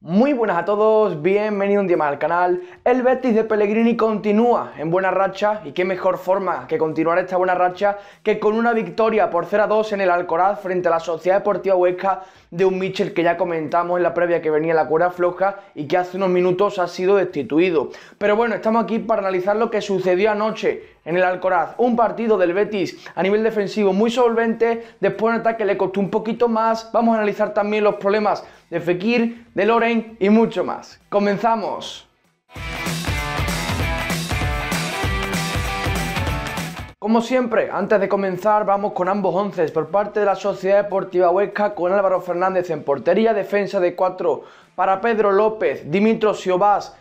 Muy buenas a todos, bienvenidos un día más al canal. El Betis de Pellegrini continúa en buena racha y qué mejor forma que continuar esta buena racha que con una victoria por 0-2 en el Alcoraz frente a la Sociedad Deportiva Huesca de un Míchel que ya comentamos en la previa que venía la cuerda floja y que hace unos minutos ha sido destituido. Pero bueno, estamos aquí para analizar lo que sucedió anoche en el Alcoraz, un partido del Betis a nivel defensivo muy solvente, después en ataque le costó un poquito más. Vamos a analizar también los problemas de Fekir, de Loren y mucho más. ¡Comenzamos! Como siempre, antes de comenzar vamos con ambos onces por parte de la Sociedad Deportiva Huesca, con Álvaro Fernández en portería, defensa de 4 para Pedro López, Dimitro Siobás,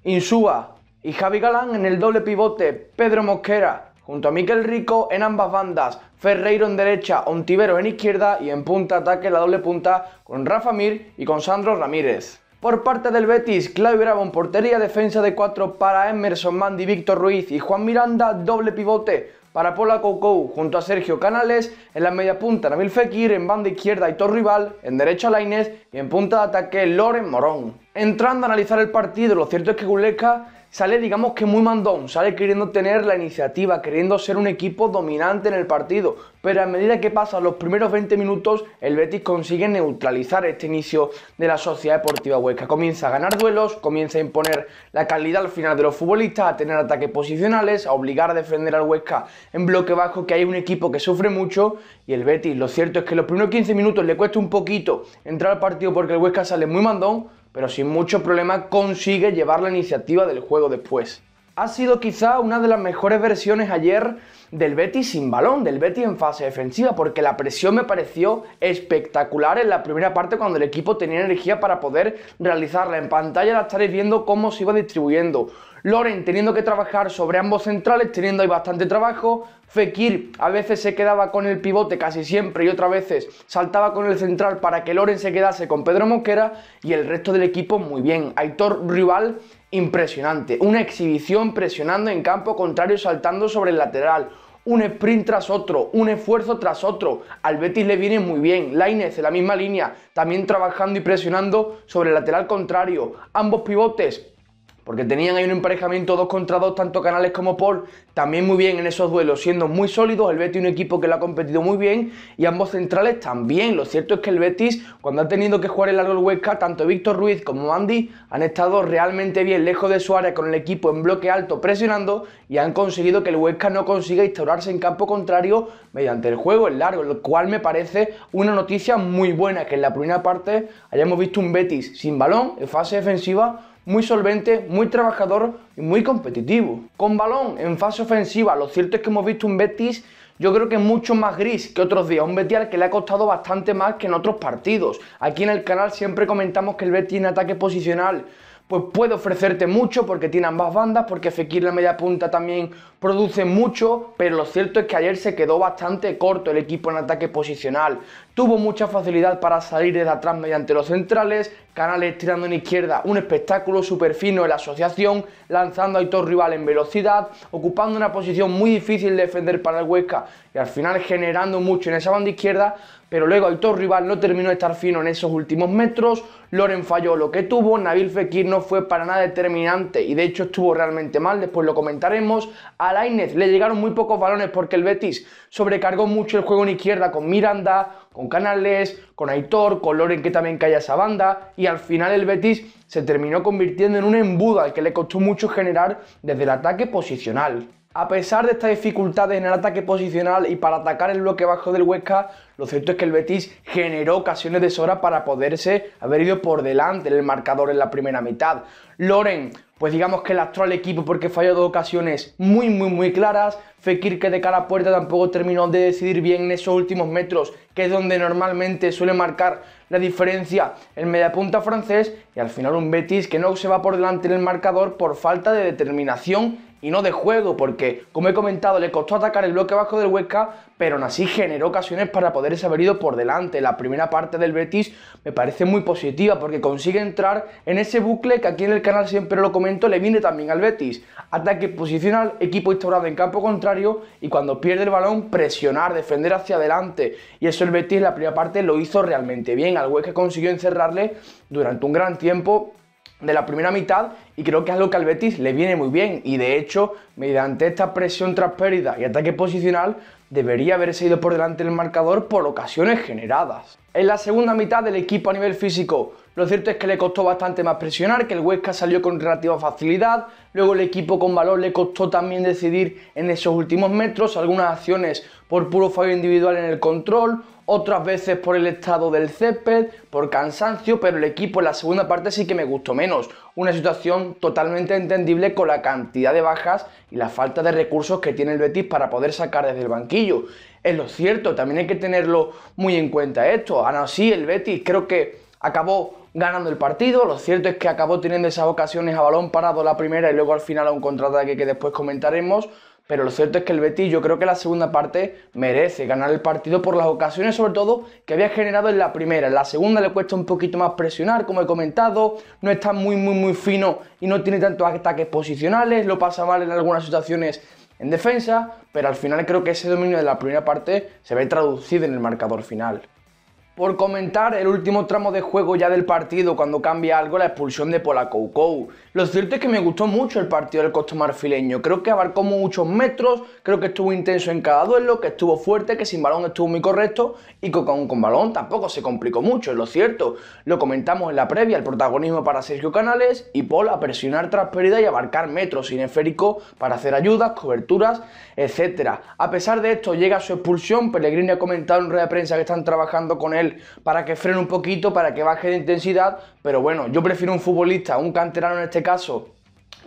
Insúa y Javi Galán. En el doble pivote, Pedro Mosquera junto a Miquel Rico en ambas bandas, Ferreiro en derecha, Ontiveros en izquierda y en punta ataque la doble punta con Rafa Mir y con Sandro Ramírez. Por parte del Betis, Claudio Bravo en portería, defensa de 4 para Emerson Mandi, Víctor Ruiz y Juan Miranda, doble pivote para Pola Coucou junto a Sergio Canales, en la media punta Nabil Fekir, en banda izquierda Aitor Rival, en derecha Lainez y en punta de ataque Loren Morón. Entrando a analizar el partido, lo cierto es que Huesca sale, digamos que muy mandón, sale queriendo tener la iniciativa, queriendo ser un equipo dominante en el partido, pero a medida que pasan los primeros 20 minutos, el Betis consigue neutralizar este inicio de la Sociedad Deportiva Huesca. Comienza a ganar duelos, comienza a imponer la calidad al final de los futbolistas, a tener ataques posicionales, a obligar a defender al Huesca en bloque bajo, que hay un equipo que sufre mucho, y el Betis, lo cierto es que los primeros 15 minutos le cuesta un poquito entrar al partido porque el Huesca sale muy mandón, pero sin mucho problema consigue llevar la iniciativa del juego después. Ha sido quizá una de las mejores versiones ayer del Betis sin balón, del Betis en fase defensiva, porque la presión me pareció espectacular en la primera parte cuando el equipo tenía energía para poder realizarla. En pantalla la estaréis viendo cómo se iba distribuyendo. Loren teniendo que trabajar sobre ambos centrales, teniendo ahí bastante trabajo. Fekir a veces se quedaba con el pivote casi siempre y otras veces saltaba con el central para que Loren se quedase con Pedro Mosquera, y el resto del equipo muy bien. Aitor Rival impresionante, una exhibición presionando en campo contrario, saltando sobre el lateral. Un sprint tras otro, un esfuerzo tras otro. Al Betis le viene muy bien. Lainez en la misma línea, también trabajando y presionando sobre el lateral contrario. Ambos pivotes, porque tenían ahí un emparejamiento 2 contra 2, tanto Canales como Paul, también muy bien en esos duelos, siendo muy sólidos. El Betis un equipo que lo ha competido muy bien, y ambos centrales también. Lo cierto es que el Betis, cuando ha tenido que jugar el largo el Huesca, tanto Víctor Ruiz como Mandi han estado realmente bien lejos de su área con el equipo en bloque alto presionando, y han conseguido que el Huesca no consiga instaurarse en campo contrario mediante el juego en largo, lo cual me parece una noticia muy buena, que en la primera parte hayamos visto un Betis sin balón, en fase defensiva, muy solvente, muy trabajador y muy competitivo. Con balón en fase ofensiva, lo cierto es que hemos visto un Betis, yo creo que mucho más gris que otros días, un Betis al que le ha costado bastante más que en otros partidos. Aquí en el canal siempre comentamos que el Betis en ataque posicional pues puede ofrecerte mucho porque tiene ambas bandas, porque Fekir en la media punta también produce mucho, pero lo cierto es que ayer se quedó bastante corto el equipo en ataque posicional. Tuvo mucha facilidad para salir desde atrás mediante los centrales, Canales tirando en izquierda, un espectáculo súper fino en la asociación, lanzando a Aitor Rival en velocidad, ocupando una posición muy difícil de defender para el Huesca y al final generando mucho en esa banda izquierda, pero luego Aitor Rival no terminó de estar fino en esos últimos metros. Loren falló lo que tuvo, Nabil Fekir no fue para nada determinante y de hecho estuvo realmente mal, después lo comentaremos. A Lainez le llegaron muy pocos balones porque el Betis sobrecargó mucho el juego en izquierda con Miranda, con Canales, con Aitor, con Loren que también caía esa banda, y al final el Betis se terminó convirtiendo en un embudo al que le costó mucho generar desde el ataque posicional. A pesar de estas dificultades en el ataque posicional y para atacar el bloque bajo del Huesca, lo cierto es que el Betis generó ocasiones de sobra para poderse haber ido por delante en el marcador en la primera mitad. Loren, pues digamos que lastró al equipo porque falló 2 ocasiones muy claras. Fekir, que de cara a puerta tampoco terminó de decidir bien en esos últimos metros, que es donde normalmente suele marcar la diferencia el mediapunta francés, y al final un Betis que no se va por delante en el marcador por falta de determinación y no de juego, porque, como he comentado, le costó atacar el bloque bajo del Huesca, pero aún así generó ocasiones para poder haber ido por delante. La primera parte del Betis me parece muy positiva, porque consigue entrar en ese bucle que aquí en el canal siempre lo comento, le viene también al Betis. Ataque posicional, equipo instaurado en campo contrario, y cuando pierde el balón, presionar, defender hacia adelante. Y eso el Betis en la primera parte lo hizo realmente bien. Al Huesca consiguió encerrarle durante un gran tiempo de la primera mitad, y creo que es algo que al Betis le viene muy bien, y de hecho mediante esta presión tras pérdida y ataque posicional debería haberse ido por delante el marcador por ocasiones generadas. En la segunda mitad del equipo a nivel físico, lo cierto es que le costó bastante más presionar, que el Huesca salió con relativa facilidad, luego el equipo con balón le costó también decidir en esos últimos metros, algunas acciones por puro fallo individual en el control, otras veces por el estado del césped, por cansancio, pero el equipo en la segunda parte sí que me gustó menos. Una situación totalmente entendible con la cantidad de bajas y la falta de recursos que tiene el Betis para poder sacar desde el banquillo. Es lo cierto, también hay que tenerlo muy en cuenta esto. Aún así, el Betis creo que acabó ganando el partido. Lo cierto es que acabó teniendo esas ocasiones a balón parado la primera y luego al final a un contraataque que después comentaremos. Pero lo cierto es que el Betis, yo creo que la segunda parte merece ganar el partido por las ocasiones, sobre todo, que había generado en la primera. En la segunda le cuesta un poquito más presionar, como he comentado, no está muy fino y no tiene tantos ataques posicionales, lo pasa mal en algunas situaciones en defensa, pero al final creo que ese dominio de la primera parte se ve traducido en el marcador final. Por comentar el último tramo de juego ya del partido, cuando cambia algo, la expulsión de Pola-Coco. Lo cierto es que me gustó mucho el partido del costo marfileño. Creo que abarcó muchos metros, creo que estuvo intenso en cada duelo, que estuvo fuerte, que sin balón estuvo muy correcto y que con balón tampoco se complicó mucho, es lo cierto. Lo comentamos en la previa, el protagonismo para Sergio Canales y Paul a presionar tras pérdida y abarcar metros sin esférico para hacer ayudas, coberturas, etc. A pesar de esto, llega su expulsión. Pellegrini ha comentado en rueda de prensa que están trabajando con él para que frene un poquito, para que baje de intensidad, pero bueno, yo prefiero un futbolista, un canterano en este caso,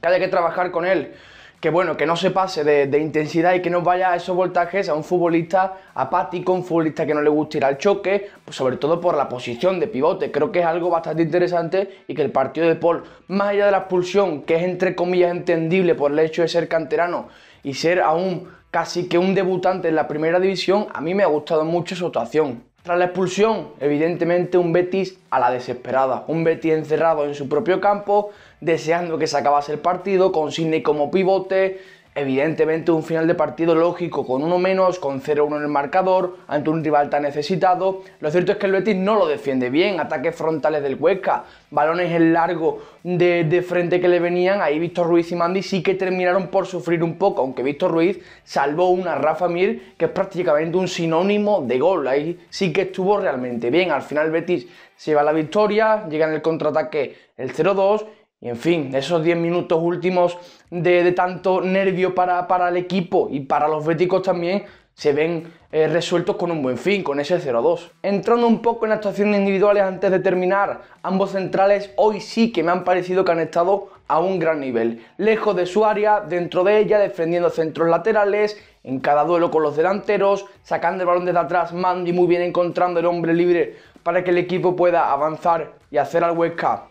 que haya que trabajar con él, que bueno, que no se pase de intensidad y que no vaya a esos voltajes, a un futbolista apático, un futbolista que no le gusta ir al choque, pues sobre todo por la posición de pivote. Creo que es algo bastante interesante y que el partido de Paul, más allá de la expulsión, que es entre comillas entendible por el hecho de ser canterano y ser aún casi que un debutante en la primera división, a mí me ha gustado mucho su actuación. Tras la expulsión, evidentemente un Betis a la desesperada, un Betis encerrado en su propio campo, deseando que se acabase el partido, con Sidney como pivote, evidentemente un final de partido lógico con uno menos, con 0-1 en el marcador, ante un rival tan necesitado. Lo cierto es que el Betis no lo defiende bien, ataques frontales del Huesca, balones en largo de frente que le venían, ahí Víctor Ruiz y Mandi sí que terminaron por sufrir un poco, aunque Víctor Ruiz salvó una Rafa Mir que es prácticamente un sinónimo de gol, ahí sí que estuvo realmente bien. Al final Betis se lleva la victoria, llega en el contraataque el 0-2, y en fin, esos 10 minutos últimos de tanto nervio para el equipo y para los béticos también se ven resueltos con un buen fin, con ese 0-2. Entrando un poco en actuaciones individuales antes de terminar, ambos centrales hoy sí que me han parecido que han estado a un gran nivel. Lejos de su área, dentro de ella, defendiendo centros laterales, en cada duelo con los delanteros, sacando el balón desde atrás, Mandi muy bien encontrando el hombre libre para que el equipo pueda avanzar y hacer al Huesca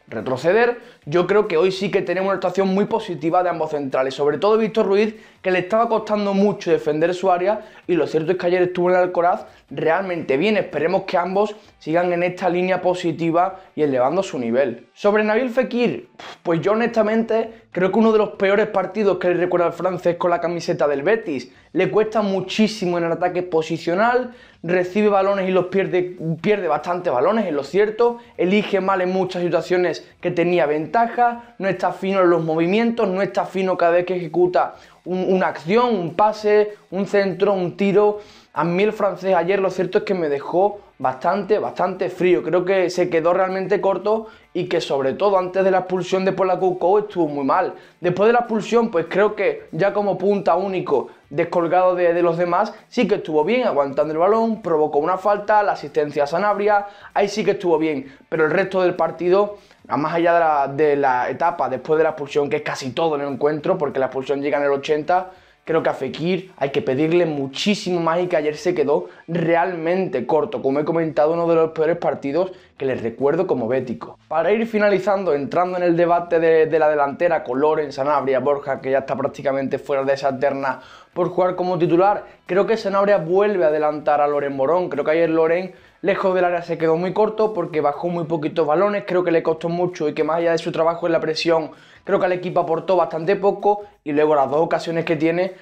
retroceder. Yo creo que hoy sí que tenemos una actuación muy positiva de ambos centrales, sobre todo Víctor Ruiz, que le estaba costando mucho defender su área, y lo cierto es que ayer estuvo en el Alcoraz realmente bien. Esperemos que ambos sigan en esta línea positiva y elevando su nivel. Sobre Nabil Fekir, pues yo honestamente creo que uno de los peores partidos que le recuerda al francés con la camiseta del Betis. Le cuesta muchísimo en el ataque posicional, recibe balones y los pierde bastante balones, es lo cierto, elige mal en muchas situaciones que tenía ventaja, no está fino en los movimientos, no está fino cada vez que ejecuta una acción, un pase, un centro, un tiro. A mí el francés ayer lo cierto es que me dejó bastante frío. Creo que se quedó realmente corto y que sobre todo antes de la expulsión de Pola-Coco estuvo muy mal. Después de la expulsión, pues creo que ya como punta único, descolgado de los demás, sí que estuvo bien, aguantando el balón, provocó una falta, la asistencia a Sanabria, ahí sí que estuvo bien. Pero el resto del partido, más allá de la etapa después de la expulsión, que es casi todo en el encuentro, porque la expulsión llega en el 80, Creo que a Fekir hay que pedirle muchísimo más y que ayer se quedó realmente corto, como he comentado, uno de los peores partidos que les recuerdo como bético. Para ir finalizando, entrando en el debate de la delantera con Loren, Sanabria, Borja, que ya está prácticamente fuera de esa terna por jugar como titular, creo que Sanabria vuelve a adelantar a Loren Morón. Creo que ayer Loren, lejos del área, se quedó muy corto porque bajó muy poquitos balones, creo que le costó mucho y que más allá de su trabajo en la presión, creo que al equipo aportó bastante poco y luego las dos ocasiones que tiene,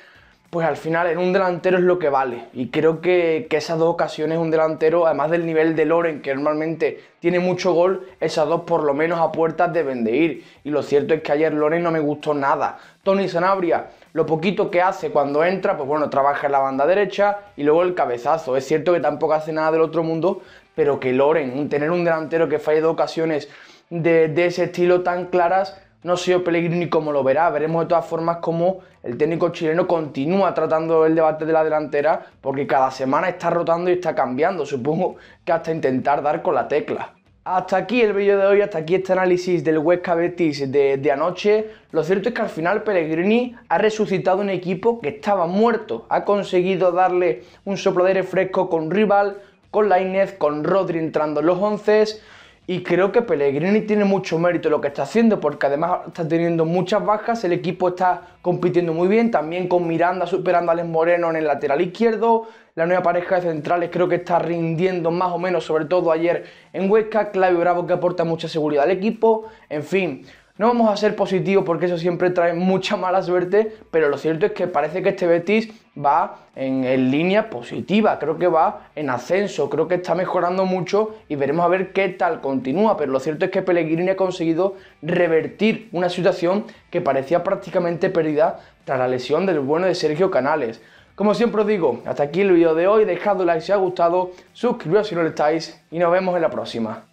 pues al final en un delantero es lo que vale. Y creo que esas dos ocasiones, un delantero, además del nivel de Loren, que normalmente tiene mucho gol, esas dos por lo menos a puertas deben de ir. Y lo cierto es que ayer Loren no me gustó nada. Tony Sanabria, lo poquito que hace cuando entra, pues bueno, trabaja en la banda derecha y luego el cabezazo. Es cierto que tampoco hace nada del otro mundo, pero que Loren, tener un delantero que falle dos ocasiones de ese estilo tan claras, no sé Pellegrini cómo lo verá. Veremos de todas formas cómo el técnico chileno continúa tratando el debate de la delantera, porque cada semana está rotando y está cambiando, supongo que hasta intentar dar con la tecla. Hasta aquí el vídeo de hoy, hasta aquí este análisis del Huesca Betis de anoche. Lo cierto es que al final Pellegrini ha resucitado un equipo que estaba muerto. Ha conseguido darle un soplo de aire fresco con Rival, con Lainez, con Rodri entrando en los 11. Y creo que Pellegrini tiene mucho mérito lo que está haciendo, porque además está teniendo muchas bajas, el equipo está compitiendo muy bien, también con Miranda superando a Alex Moreno en el lateral izquierdo, la nueva pareja de centrales creo que está rindiendo más o menos, sobre todo ayer en Huesca, Claudio Bravo que aporta mucha seguridad al equipo, en fin. No vamos a ser positivos porque eso siempre trae mucha mala suerte, pero lo cierto es que parece que este Betis va en línea positiva, creo que va en ascenso, creo que está mejorando mucho y veremos a ver qué tal continúa, pero lo cierto es que Pellegrini ha conseguido revertir una situación que parecía prácticamente perdida tras la lesión del bueno de Sergio Canales. Como siempre os digo, hasta aquí el vídeo de hoy, dejad un like si os ha gustado, suscribiros si no lo estáis y nos vemos en la próxima.